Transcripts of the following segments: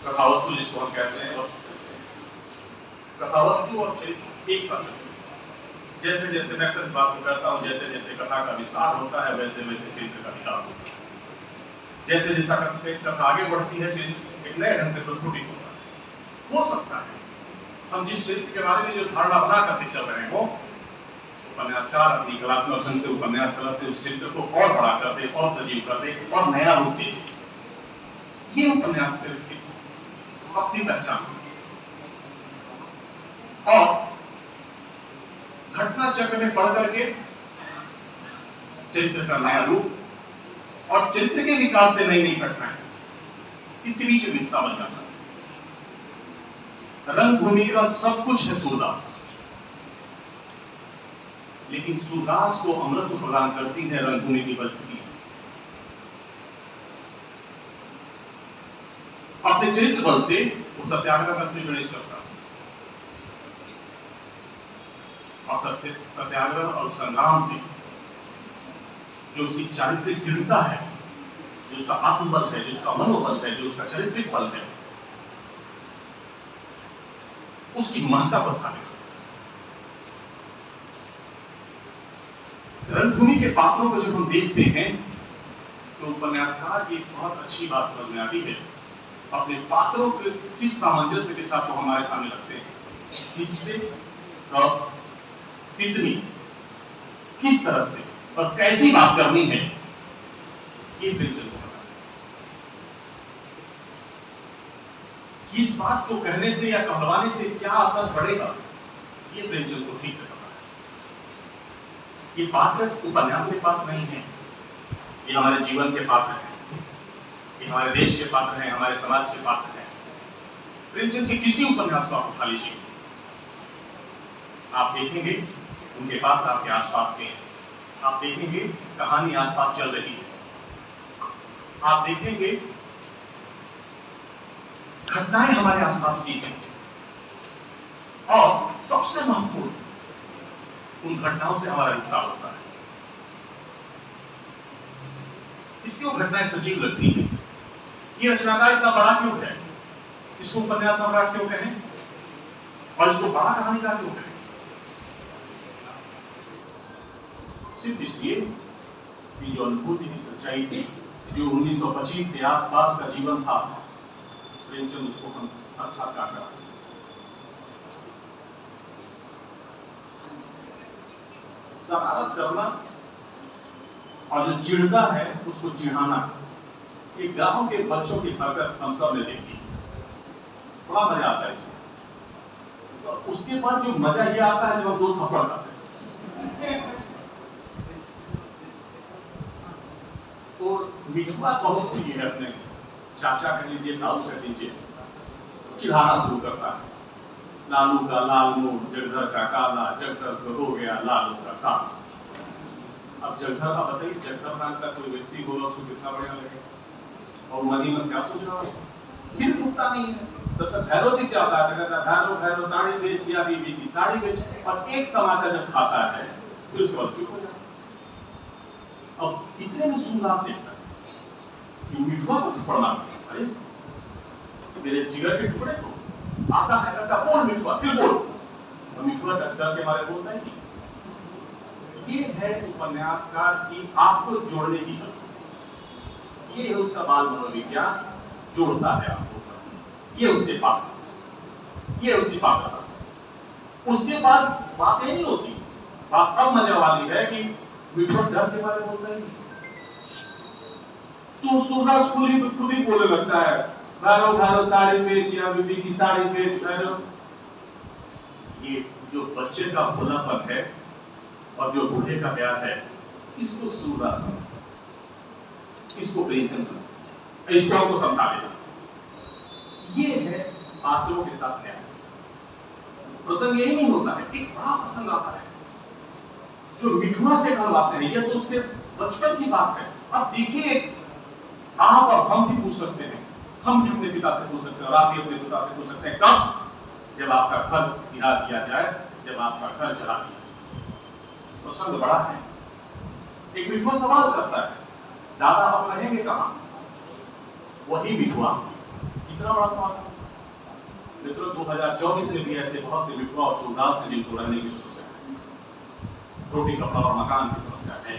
कथावस्तु जिसको हम कहते हैं, कथावस्तु और चरित्र एक साथ। जैसे जैसे मैं अक्सर इस बात को कहता हूँ, जैसे जैसे कथा का विस्तार होता है वैसे वैसे चरित्र का विकास होता है। जैसे जैसा कथा आगे बढ़ती है, चरित्र एक नए ढंग से प्रस्फुटित होता है। हो सकता है हम जिस चरित्र के बारे में जो धारणा बना करके चल रहे हो, उपन्यासकार अपनी कलात्मक ढंग से उपन्यास कला से उस चरित्र को और बड़ा कर दे, और सजीव कर दे, और नया रूप दे। ये उपन्यास की अपनी पहचान। और घटना चक्र में पढ़ करके चरित्र का नया रूप और चरित्र के विकास से नई नई घटनाएं, इसके बीच रिश्ता बन जाता है। रंगभूमि का सब कुछ है सूरदास, लेकिन सूरदास को अमृत प्रदान करती है रंगभूमि की परिस्थिति। अपने चरित्र बल से वो सत्याग्रह का श्री गणेश करता है, और सत्याग्रह और संग्राम से जो उसकी चारित्रिक दृढ़ता है, जो उसका आत्मबल है, जो उसका मनोबल है, जो उसका चारित्रिक बल है, उसकी महत्ता पर स्थापित है। रंगभूमि के पात्रों को जब हम देखते हैं तो उपन्यासकार की बहुत अच्छी बात समझ में आती है। अपने पात्रों के किस सामंजस्य के साथ वो हमारे सामने रखते हैं, किससे, कब, कितनी, किस तरह से और कैसी बात करनी है, ये प्रेमचंद को पता है। इस बात को कहने से या कहलवाने से क्या असर पड़ेगा, ये प्रेमचंद को ठीक से पता है। ये पात्र उपन्यास के पात्र नहीं है, ये हमारे जीवन के पात्र हैं, ये हमारे देश के पात्र हैं, हमारे समाज के पात्र हैं। प्रेमचंद के किसी उपन्यास को आप उठा लीजिए, आप देखेंगे उनके पात्र आपके आसपास के हैं। आप देखेंगे कहानी आसपास चल रही है, आप देखेंगे घटनाएं हमारे आसपास की हैं, और सबसे महत्वपूर्ण उन घटनाओं से हमारा रिश्ता होता है। इसकी वो घटनाएं सजीव लगती हैं। ये रचनाकार इतना बड़ा क्यों है, इसको उपन्यास सम्राट क्यों कहें, और इसको बड़ा कहानीकार क्यों कहें? सिर्फ इसलिए कि जो अनुभूति की सच्चाई थी, जो 1925 के आसपास का जीवन था, प्रेमचंद उसको हम साक्षात्कार करा। शरारत करना और जो चिढ़ता है उसको चिढ़ाना, ये गांव के बच्चों की हरकत हम सब ने देखी, बड़ा मजा आता है इसमें। उसके बाद जो मजा ये आता है जब हम 2 थप्पड़ खाते हैं। तो मिठुआ बहुत प्रिय है, अपने चाचा कह लीजिए, ताऊ कह लीजिए, चिढ़ाना शुरू करता है। लालू का लाल मुंह, जगधर का काला, जगधर को हो गया लालू का साथ। अब जगधर का बताइए, जगधर नाम का कोई व्यक्ति होगा, उसको कितना बढ़िया लगेगा, और मन ही मन क्या सोच रहा है, फिर टूटता नहीं है। तब तक भैरव जी क्या होता है, भैरव भैरव ताड़ी बेच या बीबी की साड़ी बेच, और एक तमाचा जब खाता है तो उसके बाद चुप हो जाता है। अब इतने में सूरदास देखता है कि मिठुआ को थप्पड़ मारते, अरे मेरे जिगर के टुकड़े को आता है, कहता बोल मिठुआ, फिर बोल, और मिठुआ डर के मारे बोलता है नहीं। ये है उपन्यासकार की आपको जोड़ने की कला, ये है उसका बाल मनोविज्ञान, जोड़ता है आपको, ये उसके पात्र, ये उसकी पात्रता। उसके बाद बातें नहीं होती, बात सब मजे वाली है कि मिठुआ डर के बारे में बोलता ही नहीं, तो सूरदास खुद ही बोलने लगता है, भैरव भैरव ताड़ी बेच या बीबी की साड़ी बेच भैरव। ये जो बच्चे का भोलापन है और जो बूढ़े का प्यार है, इसको सूरदास, इसको प्रेमचंद समझे, ईश्वर को समझा देना। ये है पात्रों के साथ न्याय। प्रसंग यही नहीं होता है, एक बड़ा प्रसंग आता है जो मिठुआ से कहलाते हैं, यह तो उसके बचपन की बात है। अब देखिए, आप और हम भी पूछ सकते हैं, हम भी अपने पिता से पूछ सकते हैं, और आप भी अपने पिता से पूछ सकते हैं, कब? जब आपका घर गिरा दिया जाए, जब आपका घर जला दिया जाए। प्रसंग बड़ा है। एक मिठुआ सवाल करता है, दादा आप रहेंगे कहां? वही मिठुआ कितना बड़ा सवाल है मित्रों। 2024 में भी ऐसे बहुत से विधवा और सूरदास हैं जिनको रहने की समस्या है, रोटी कपड़ा और मकान की समस्या है।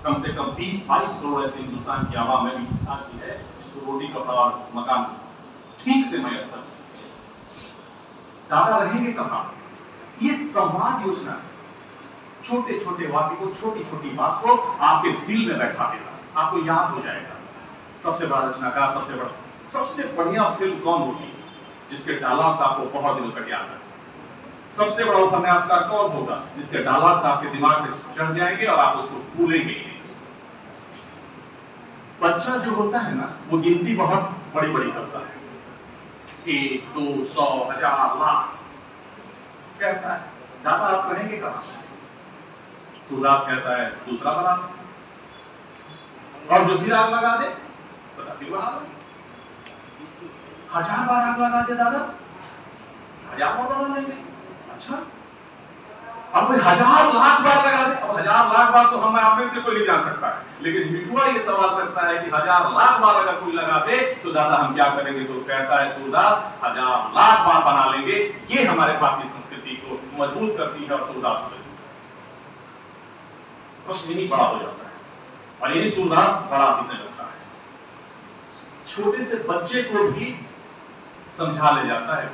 कम से कम 20-22 करोड़ ऐसे हिंदुस्तान की आवाम में भी की है जिसको रोटी कपड़ा और मकान ठीक से मयसर दादा रहेंगे कहां। ये संवाद योजना है, छोटे छोटे वाक्य को, छोटी छोटी बात को आपके दिल में बैठा देगा, आपको याद हो जाएगा। सबसे बड़ा रचनाकार, सबसे बढ़िया फिल्म कौन होगी जिसके डायलॉग्स आपको बहुत दिनों तक याद है? सबसे बड़ा उपन्यासकार कौन होगा जिसके डायलॉग्स आपके दिमाग में चढ़ जाएंगे और आप उसको भूलेंगे ही नहीं? बच्चा जो होता है ना, वो गिनती बहुत बड़ी बड़ी करता है, 1, 2, 100, 1000, लाख कहता है। दादा आप करेंगे कहां? सूरदास कहता है दूसरा बना, और जो फिर आग लगा दे बता फिर बना दो। 1000 बार आग लगा दे दादा, 1000 बार बना लेंगे। अच्छा, अब कोई 1000 लाख बार लगा दे, अब 1000 लाख बार तो हम आप में से कोई नहीं जान सकता है, लेकिन विधवा ये सवाल करता है कि 1000 लाख बार अगर कोई लगा दे तो दादा हम क्या करेंगे? तो कहता है सूरदास 1000 लाख बार बना लेंगे। ये हमारे भारतीय संस्कृति को मजबूत करती है और सूरदास प्रश्न यही बड़ा हो जाता है और यही सूरदास बड़ा दिखने लगता है। छोटे से बच्चे को भी समझा ले जाता है।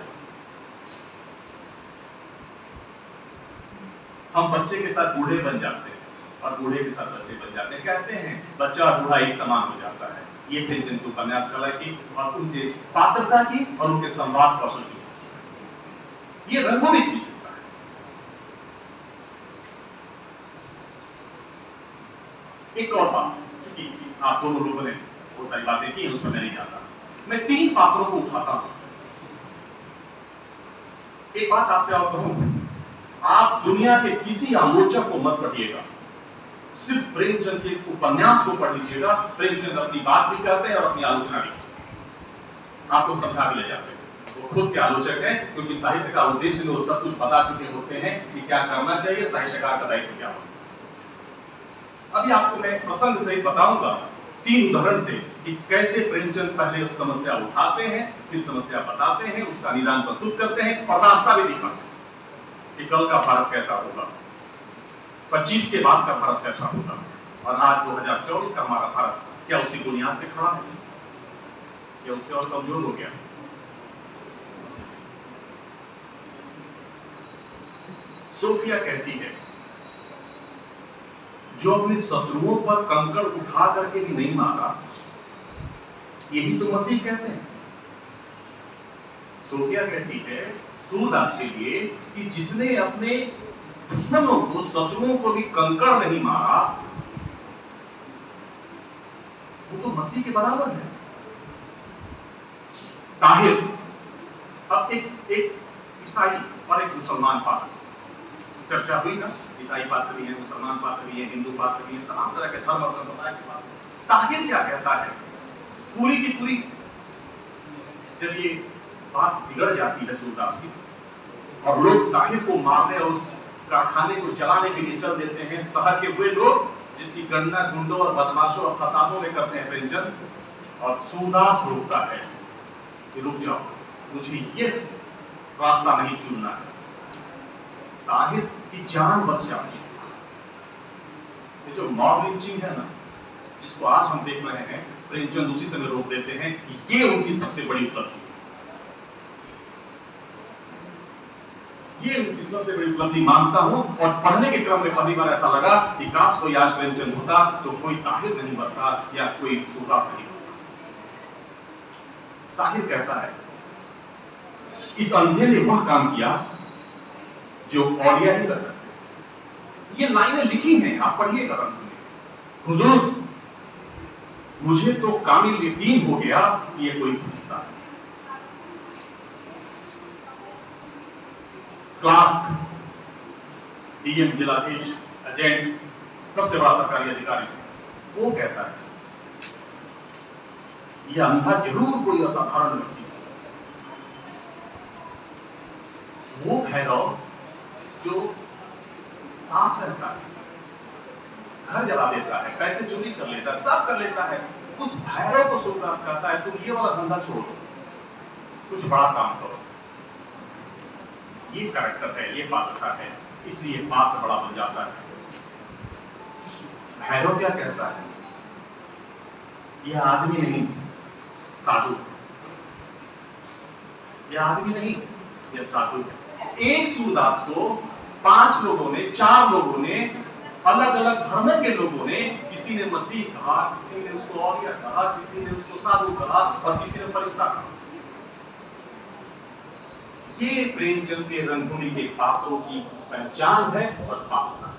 हम बच्चे के साथ बूढ़े बन जाते हैं और बूढ़े के साथ बच्चे बन जाते हैं। कहते हैं बच्चा और बूढ़ा एक समान हो जाता है। ये प्रेमचंद की उपन्यास कला की और उनके पात्रता की और उनके संवाद कौशल की विशेषता है। ये रंगोली की विशेषता है। एक और बात, चूंकि आप दोनों लोगों ने बहुत सारी बातें की, उसमें मैं नहीं जाता। मैं 3 पात्रों को उठाता हूं। एक बात आपसे और कहूं, आप दुनिया के किसी आलोचक को मत पढ़िएगा, सिर्फ प्रेमचंद के उपन्यास को पढ़ लीजिएगा। प्रेमचंद अपनी बात भी करते हैं और अपनी आलोचना भी करते हैं, आपको समझा भी ले जाते हैं। वो खुद के आलोचक हैं, क्योंकि साहित्य का उद्देश्य वो सब कुछ बता चुके होते हैं कि क्या करना चाहिए, साहित्यकार का दायित्व क्या होता है। अभी आपको मैं प्रसंग सहित बताऊंगा 3 उदाहरण से कि कैसे प्रेमचंद पहले समस्या उठाते हैं, फिर समस्या बताते हैं, उसका निदान प्रस्तुत करते हैं और रास्ता भी दिखाते हैं कि कल का भारत कैसा होगा, 25 के बाद का भारत कैसा होगा, और आज 2024 का हमारा भारत क्या उसी बुनियाद पे खड़ा है या उससे और कमजोर हो गया? सोफिया कहती है जो अपने शत्रुओं पर कंकड़ उठा करके भी नहीं मारा, यही तो मसीह कहते हैं। सोफिया कहती है सूरदास के लिए कि जिसने अपने दुश्मनों को, शत्रुओं को भी कंकड़ नहीं मारा, वो तो मसीह के बराबर है। ताहिर, अब एक ईसाई और एक मुसलमान पात्र चर्चा हुई ना, ईसाई पात्र भी है, मुसलमान पात्र भी है, हिंदू पात्र भी है, तमाम तरह के धर्म और संप्रदाय के पात्र। ताहिर क्या कहता है? पूरी की पूरी जब ये बात बिगड़ जाती है सूरदास की और लोग ताहिर को मारने और उस कारखाने को जलाने के लिए चल देते हैं, शहर के हुए लोग जिसकी गणना गुंडों और बदमाशों और फसादों में करते हैं प्रेमचंद, और सूरदास रोकता है कि रुक जाओ, मुझे ये रास्ता नहीं चुनना है, ताहिर की जान बच जाती है। ये जो मॉब लिंचिंग है ना, जिसको आज हम देख रहे हैं, प्रेमचंद उसी समय रोक देते हैं। ये उनकी सबसे बड़ी उपलब्धि, ये उनकी सबसे बड़ी उपलब्धि मानता हूं। और पढ़ने के क्रम में पहली बार ऐसा लगा कि काश कोई आज प्रेमचंद होता तो कोई ताहिर नहीं बनता या कोई सूरदास नहीं होता। ताहिर कहता है इस अंधे ने वह काम किया जो औलिया ही कर सकते। ये लाइनें लिखी हैं, आप पढ़िएगा। हुजूर, मुझे तो कामिल यकीन हो गया कि ये कोई फरिश्ता है। क्लार्क, डीएम, जिलाधीश, एजेंट, सबसे बड़ा सरकारी अधिकारी, वो कहता है यह अंधा जरूर कोई असाधारण व्यक्ति है। वो भैरव जो साफ रहता है, घर जला देता है, पैसे चोरी कर लेता है, सब कर लेता है, उस भैरव को सूरदास कहता है तुम ये वाला धंधा छोड़ दो, कुछ बड़ा काम करो। ये कैरेक्टर है, ये पात्रता है, इसलिए पात्र बड़ा बन जाता है। भैरव क्या कहता है? यह आदमी नहीं, साधु। यह आदमी नहीं, यह साधु है। एक सूरदास को 5 लोगों ने, 4 लोगों ने, अलग अलग धर्मों के लोगों ने, किसी ने मसीह कहा, किसी ने उसको औलिया कहा, किसी ने उसको साधु कहा और किसी ने फरिश्ता कहा। ये प्रेमचंद के रंगभूमि के पात्रों की पहचान है और पात्रता है।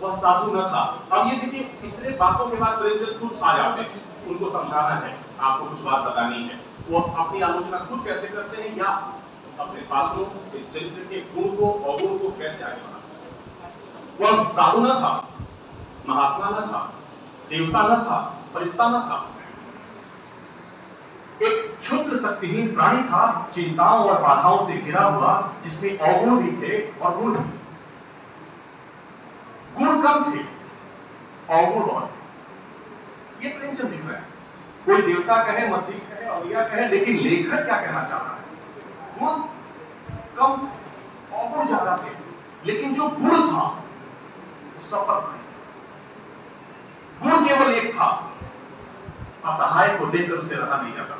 वह साधु न था। अब ये देखिए, इतने बातों के बाद प्रेमचंद खुद आ जाते हैं, उनको समझाना है, आपको कुछ बात बतानी है। वो अपनी आलोचना खुद कैसे करते हैं या अपने पात्रों के चरित्र के गुण को, अवगुण को कैसे आगे बढ़ाते हैं। वह साधु न था, महात्मा न था, देवता न था, फरिश्ता न था, एक क्षुद्र शक्तिहीन प्राणी था, चिंताओं और बाधाओं से घिरा हुआ, जिसमें अवगुण भी थे और गुण भी। गुण कम थे, अवगुण बहुत थे। ये प्रेमचंद लिख रहे हैं। कोई देवता कहे, मसीह कहे, औलिया कहे, लेकिन लेखक क्या कहना चाह रहा है? गुण कम थे, अवगुण ज्यादा थे, लेकिन जो गुण था वो सफल नहीं। गुण केवल एक था, असहाय को देखकर उसे रहा नहीं जाता।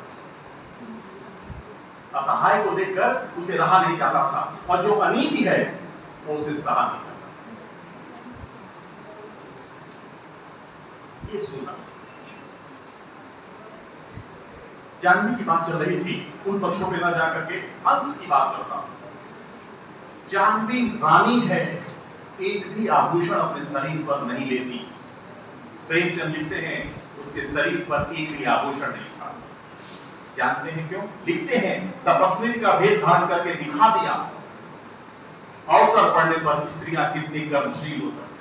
असहाय को देखकर उसे रहा नहीं जाता था, और जो अनीति है वो उसे सहा नहीं जाता। ये सुना। जानवी की बात चल रही थी, उन पक्षों पे न जाकर के अंत की बात करता हूं। जानवी रानी है, एक भी आभूषण अपने शरीर पर नहीं लेती। प्रेमचंद लिखते हैं उसके शरीर पर एक भी आभूषण नहीं था। जानते हैं क्यों? लिखते हैं तपस्वी का वेश धारण करके दिखा दिया, अवसर पड़ने पर स्त्रियां कितनी कर्मशील हो सकती,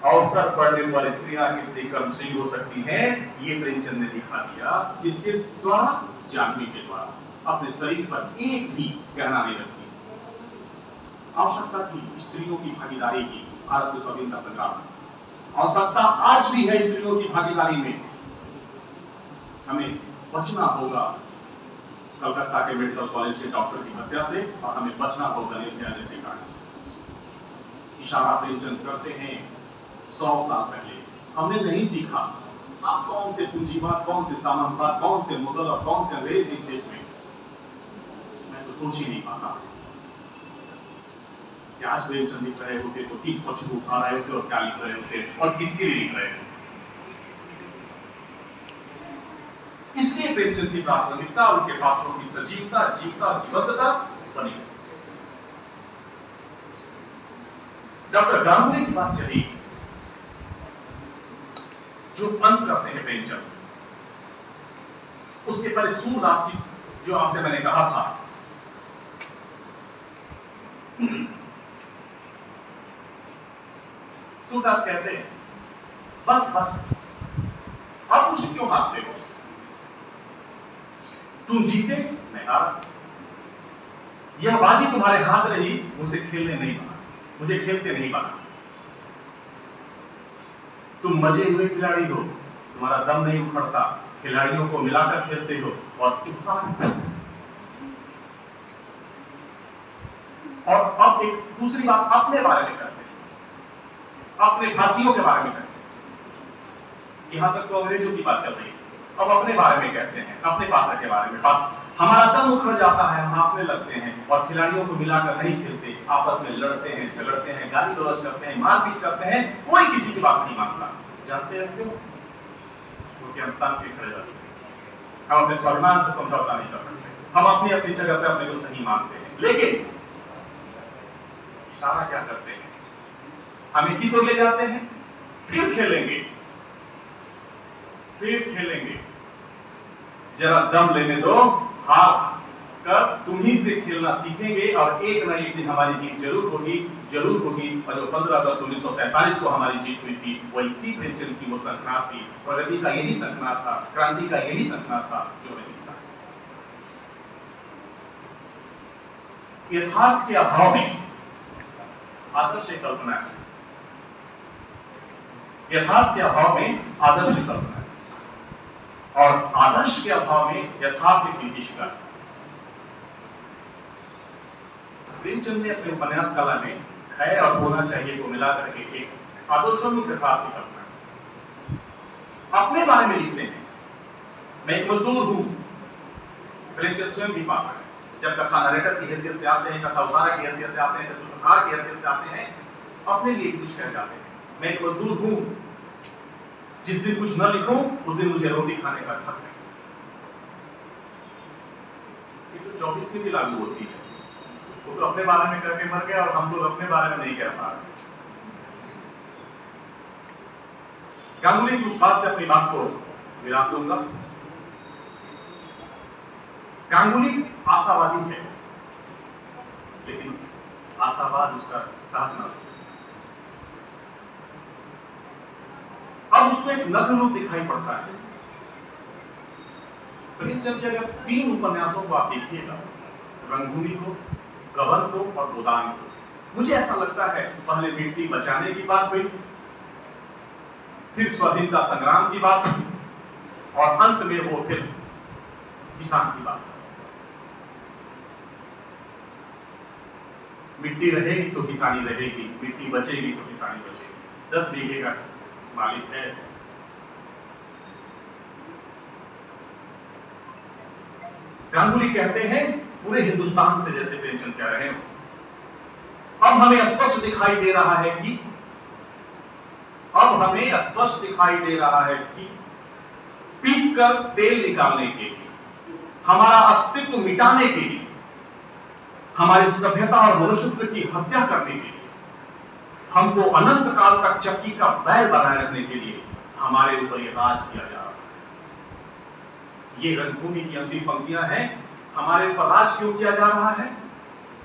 अवसर पड़ने पर स्त्रियां कितनी कर्मशील हो सकती हैं, ये प्रेमचंद ने दिखा दिया। इसके द्वारा, जानवी के द्वारा अपने शरीर पर एक भी गहना नहीं रखती। आवश्यकता थी स्त्रियों की भागीदारी की, भारत में स्वाधीनता संग्राम। आवश्यकता आज भी है स्त्रियों की भागीदारी में। हमें बचना होगा कलकत्ता के मेडिकल कॉलेज के डॉक्टर की हत्या से, और हमें बचना होगा निर्भया जैसे कांड से। इशारा प्रेमचंद करते हैं 100 साल पहले। हमने नहीं सीखा। अब कौन से पूंजीवाद, कौन से सामंतवाद, कौन से मुगल और कौन से अंग्रेज इस देश में, मैं तो सोच ही नहीं पाता। आज प्रेमचंद लिख रहे होते तो ठीक पक्ष उठा रहे होते और क्या लिख रहे होते और किसके लिए लिख रहे होते। इसलिए प्रेमचंद की प्रासंगिकता और उनके पात्रों की सजीवता, जीवंतता बनी। डॉक्टर गांगुली की बात चली, जो अंत करते हैं प्रेमचंद, उसके पहले सूरदास की, जो आपसे मैंने कहा था, सूरदास कहते हैं बस बस, अब मुझे क्यों हारते हो? तुम जीते, मैं हारा। यह बाजी तुम्हारे हाथ रही, मुझे खेलने नहीं बना, मुझे खेलते नहीं बना। तुम मजे हुए खिलाड़ी हो, तुम्हारा दम नहीं उखड़ता, खिलाड़ियों को मिलाकर खेलते हो और उत्साह। और अब एक दूसरी बात अपने बारे में करते हैं, अपने भारतीयों के बारे में कहते हैं। यहां तक तो अंग्रेजों की बात चल रही है, अब अपने बारे में कहते हैं, अपने पात्र के बारे में। हमारा दम उखड़ जाता है, हम हारने लगते हैं और खिलाड़ियों को मिलाकर नहीं खेलते, आपस में लड़ते हैं, झगड़ते हैं, गाली गलौज करते हैं, मारपीट करते हैं, कोई किसी की बात नहीं मानता। जानते हैं क्यों? क्योंकि हम तन पे खड़े रहते हैं, हम अपने स्वाभिमान से समझौता नहीं कर सकते, हम अपनी अपनी जगह पे अपने को सही मानते हैं। लेकिन इशारा क्या करते हैं? हमें किस ओर ले जाते हैं? फिर खेलेंगे, फिर खेलेंगे, जरा दम लेने दो, हार कर तुम ही से खेलना सीखेंगे और एक न एक दिन हमारी जीत जरूर होगी, जरूर होगी। और जो 15/10/1947 को हमारी जीत हुई थी, वो इसी प्रेमचंद की वो संख्या थी, प्रगति का यही संख्या था, क्रांति का यही संख्या था जो नहीं था। यथार्थ के अभाव में आदर्श कल्पना है, यथार्थ के अभाव में आदर्श कल्पना है। और आदर्श के अभाव में यथार्थ की विभीषिका। प्रेमचंद ने अपने उपन्यास कला में है और होना चाहिए को मिला करके एक आदर्शोन्मुख यथार्थ की कल्पना अपने बारे में लिखते हैं। मैं एक मजदूर हूं, प्रेमचंद स्वयं भी पात्र है। जब कथा नरेटर की हैसियत से आते हैं, कथा उदारक की हैसियत से आते हैं, सूत्रधार की हैसियत से आते हैं, अपने लिए कुछ कह जाते हैं। मैं एक मजदूर हूं, जिस दिन कुछ न लिखूं उस दिन मुझे रोटी खाने का हक है। ये तो 24 में भी लागू होती है। वो तो अपने बारे में करके मर गया और हम लोग अपने बारे में नहीं कह पा रहे। गांगुली की उस बात से अपनी बात को विराम दूंगा। गांगुली आशावादी है, लेकिन आशावाद उसका खास ना। अब उसमें एक नग्न रूप दिखाई पड़ता है। प्रेमचंद के अगर 3 उपन्यासों को आप देखिएगा, रंगभूमि को, गबन को और गोदान को, मुझे ऐसा लगता है पहले मिट्टी बचाने की बात हुई, फिर स्वाधीनता संग्राम की बात हुई और अंत में वो फिर किसान की बात। मिट्टी रहेगी तो किसानी रहेगी, मिट्टी बचेगी तो किसानी बचेगी। 10 बीघे का मालिक है। गांगुली कहते हैं पूरे हिंदुस्तान से, जैसे प्रेमचंद कह रहे हैं, अब हमें स्पष्ट दिखाई दे रहा है कि पीसकर तेल निकालने के लिए, हमारा अस्तित्व मिटाने के लिए, हमारी सभ्यता और मनुष्यत्व की हत्या करने के लिए, हमको अनंत काल तक चक्की का बैल बनाए रखने के लिए हमारे ऊपर यह राज किया जा रहा है। ये रंगभूमि की अंतिम पंक्तियां हैं। हमारे ऊपर राज क्यों किया जा रहा है?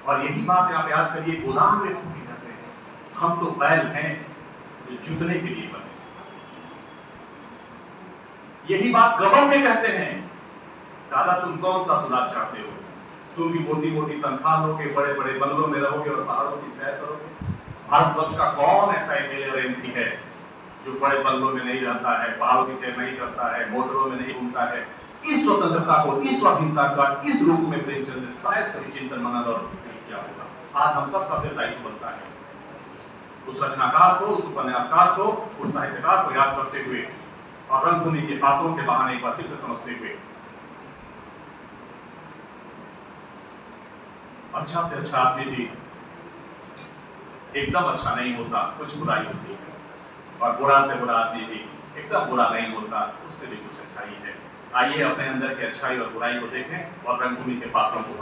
और यही बात आप याद करिए, गोदाम में हम भी कहते हैं, हम तो बैल हैं जो जूतने के लिए बने। यही बात गबन में कहते हैं, दादा तुम कौन सा सुधार चाहते हो? तुम भी मोटी मोटी तनख्वाह लोगे, बड़े बड़े बंगलों में रहोगे और पहाड़ों की सैर करोगे। भारतवर्ष का कौन ऐसा एमएलए और एमपी है जो बड़े बंगलों में नहीं रहता है, पहाड़ों की सैर नहीं करता है, मोटरों में नहीं घूमता है? इस स्वतंत्रता को, इस स्वाधीनता का इस रूप में प्रेमचंद ने शायद कभी चिंतन मनन और किया होगा। आज हम सबका फिर दायित्व बनता है उस रचनाकार को, उस उपन्यासकार को, उस साहित्यकार को याद करते हुए और रंगभूमि के पात्रों के बहाने एक बार फिर से समझते हुए, अच्छा से अच्छा आदमी भी एकदम अच्छा नहीं होता, कुछ बुराई होती है, और बुरा से बुरा आदमी भी एकदम बुरा नहीं होता, उसमें भी कुछ अच्छाई है। आइए अपने अंदर की अच्छाई और बुराई को देखें और रंगभूमि के पात्रों को